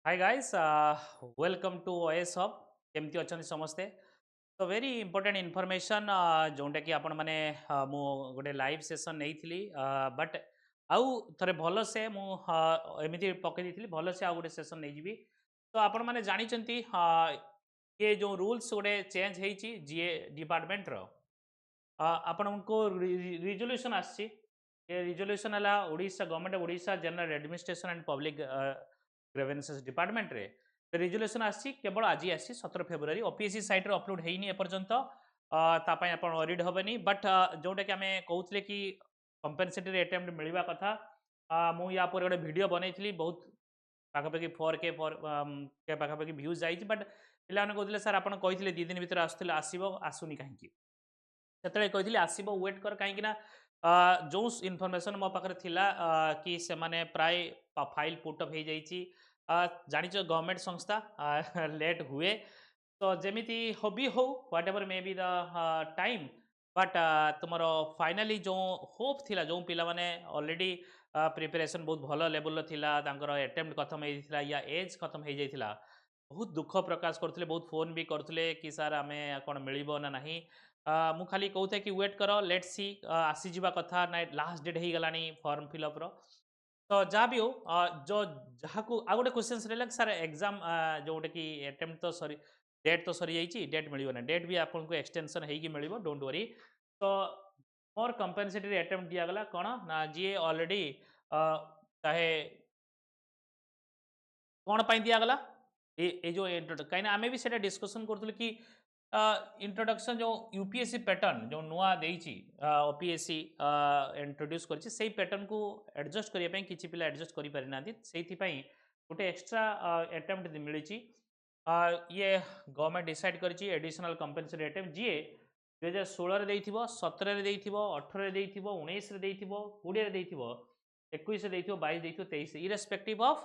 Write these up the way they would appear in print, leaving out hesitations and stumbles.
Hi guys, welcome to OAS Hub. केमती अच्छा समस्ते तो वेरी इंपोर्टेंट इनफॉरमेशन जोटा कि आपण माने मु गोटे लाइव सेशन नहीं थी बट आउ थरे भल से मु एमती पकई दी भल से आउ गोटे सेशन नहीं जीवी तो आपण माने जानी ये जो रूल्स गोटे चेंज होती जीए डिपार्टमेंट रो आपण को रिजोल्यूशन आसी रिजोल्यूशन है Odisha government Odisha general administration and public grievances department रे रिजोल्यूशन आसी केवल आज आसी 17 फेब्रुआरी ओपीएससी साइट रे अपलोड हेनी एपर्यंत तापाई आपण वरीड हेबनी बट जोटा कि आमे कहउतले कि कंपेंसेटरी अटेम्प्ट मिलवा कथा मु या पर गोटे वीडियो बनैथिली बहुत पाखापाखि 4K के पाखापाखि व्यूज जाइछि बट पिला ने कहउतले सर आपण कहिथिले 2 दिन भीतर आसुथिले आसीबो आसुनी काहेकि सेतले कहिथिले आसीबो वेट कर काहेकि ना जो इनफॉरमेशन मो पाखरे थिला कि से माने प्राय फाइल पुट अप हो जाइछि जानिछ गवर्नमेंट संस्था लेट हुए तो जेमिति हबी हो whatever maybe the time but तुमर फाइनली जो होप थिला जो पिला माने ऑलरेडी प्रिपरेशन बहुत भल लेवल थिला तांकर अटेम्प्ट खत्म हो जाइथिला या एज खत्म हो जाइथिला बहुत दुख प्रकाश करथिले बहुत फोन भी करथिले कि सर आमे कोन मिलिबो ना नाही मु खाली कहते कि वेट कर लेट सी आसीजा कथा ना लास्ट डेट हो गलानी फॉर्म फिलअप रो तो जहाँ भी हो जो जहाँ को आ गोटे क्वेश्चन रहा सर एग्जाम जो गोटे कि अटेम्प्ट तो सरी डेट तो सरी जाइए डेट मिल ना डेट भी आपको एक्सटेंशन होगी मिल डोंट वरी तो मोर कंपेनसेटरी अटेम्प्ट दिगला कौन ना जी ऑलरेडी चाहे कौन पाई दिगला ये जो कहीं आमे भी सेटा डिस्कशन करथुल कि इंट्रोडक्शन जो यूपीएससी पैटर्न जो नुआ देइछि ओपीएससी इंट्रोड्यूस करछि सेही पैटर्न को एडजस्ट करिया पई किछि पिला एडजस्ट करि पारि नाथि सेहि पई गोटे एक्स्ट्रा अटेम्प्ट मिलिछि ये गवर्नमेंट डिसाइड करछि एडिशनल कंपेंसेटरी अटेम्प्ट जी 2016 रे देइथिबो 17 रे देइथिबो 18 रे देइथिबो 19 रे देइथिबो 20 रे देइथिबो 21 रे देइथिबो 22 देइथिबो 23 irrespective of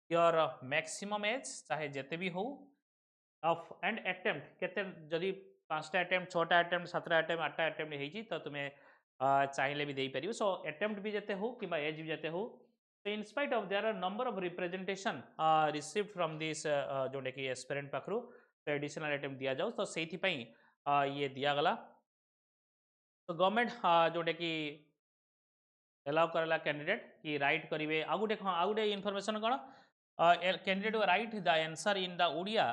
your maximum age चाहे जेते भी हो ऑफ एंड अटेम्प्ट केते जदि 5टा अटेम्प्ट 6टा अटेम्प्ट 7टा अटेम्प्ट 8टा अटेम्प्ट हेजी तो तुम्हें चाहिए भी दे पारियो सो अटेम्प्ट भी जेते हो कि एज भी जेते हो so in spite of there are number of representation received from this Jote कि एस्पिरेंट पाखरु तो एडिशनल अटेम्प्ट दिया जाउ तो सेहि पई ये दिया गला तो गवर्नमेंट जोटे कि एलाउ करला कैंडिडेट कि राइट करिवे आ गुटे इन्फॉर्मेशन कोन candidate write the answer in the Odia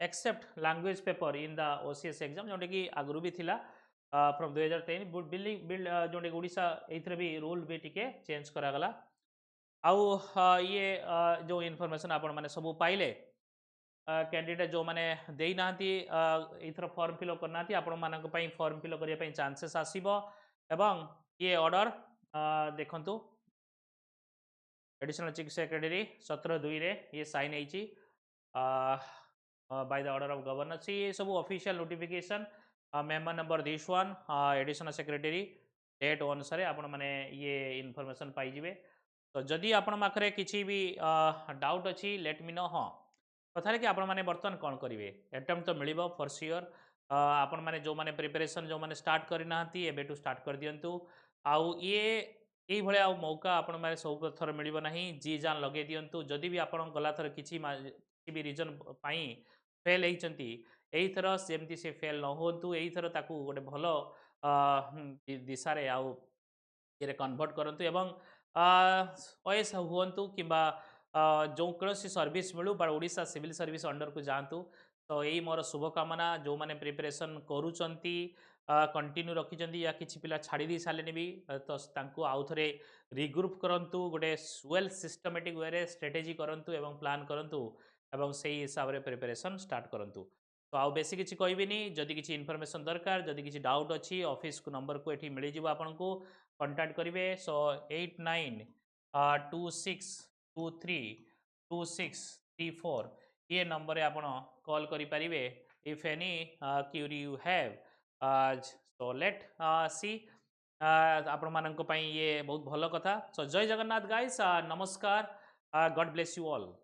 except language paper in the OCS exam जोटे कि आगु भी थिला फ्रॉम 2003 बिल जोटे ओडिशा एथरे भी रूल भी टिके चेंज करा गला आउ ये जो इन्फॉर्मेशन आपण माने सब पाइले कैंडिडेट जो माने देई नांती इथर फॉर्म फिलअप करना आपण मानक पई फॉर्म फिलअप करिया पई चांसेस आसीबो एवं ये ऑर्डर देखंतु एडिशनल चीफ सेक्रेटरी 17/2 रे ये साइन होइची by the order of governor सी ये सब official notification memo number this one additional secretary date अनुसार आपण माने ये इन्फॉर्मेशन पाई जिवे तो जदि आपण माखरे किछि भी डाउट अछि लेट मी नो हां कथा कि आपण माने बर्तन कोन करिवे अटेम्प्ट तो मिलिबो फॉर श्योर आपण माने जो माने प्रिपरेशन जो माने स्टार्ट करि नाहंती एबे टू स्टार्ट कर दियंतु आउ ये यही भाया मौका आपण माने सब थर मिलिबो नाही जी जान लगे दियंतु जदि भी आपण गला थर किछि भी रीजन पाई फेल होइचंती एही थर सेमती से फेल न होतु एही थर ताकू गोटे भलो दिशा रे आउ ये कन्वर्ट करंतु एवं ओएस हुअंतु किंबा जो कौन सर्विस मिलू but Odisha civil service under को जातु तो यही मोर शुभकामना जो मैंने प्रिपरेशन करुँच कंटिन्यू रखिंट या किसी पिला छाड़ी दी सारे भी तो आउ थे रिग्रुप करूँ गोटे वेल सिस्टमेटिक वे स्ट्रेटेजी करूँ एवं प्लान करूँ एवं से हिसाब से प्रिपरेशन स्टार्ट करूँ तो आउ बेसी किसी कहबिनी जदि किसी इनफॉरमेशन दरकार जदि किसी डाउट अच्छी ऑफिस को नंबर को ये मिल जाव आपन को कांटेक्ट करेंगे सो 8926232634 ये नंबर आप कॉल करें if any Curie you have so let see आपण मानक ये बहुत भल कथा सो जय जगन्नाथ गाइस नमस्कार गॉड ब्लेस यू ऑल।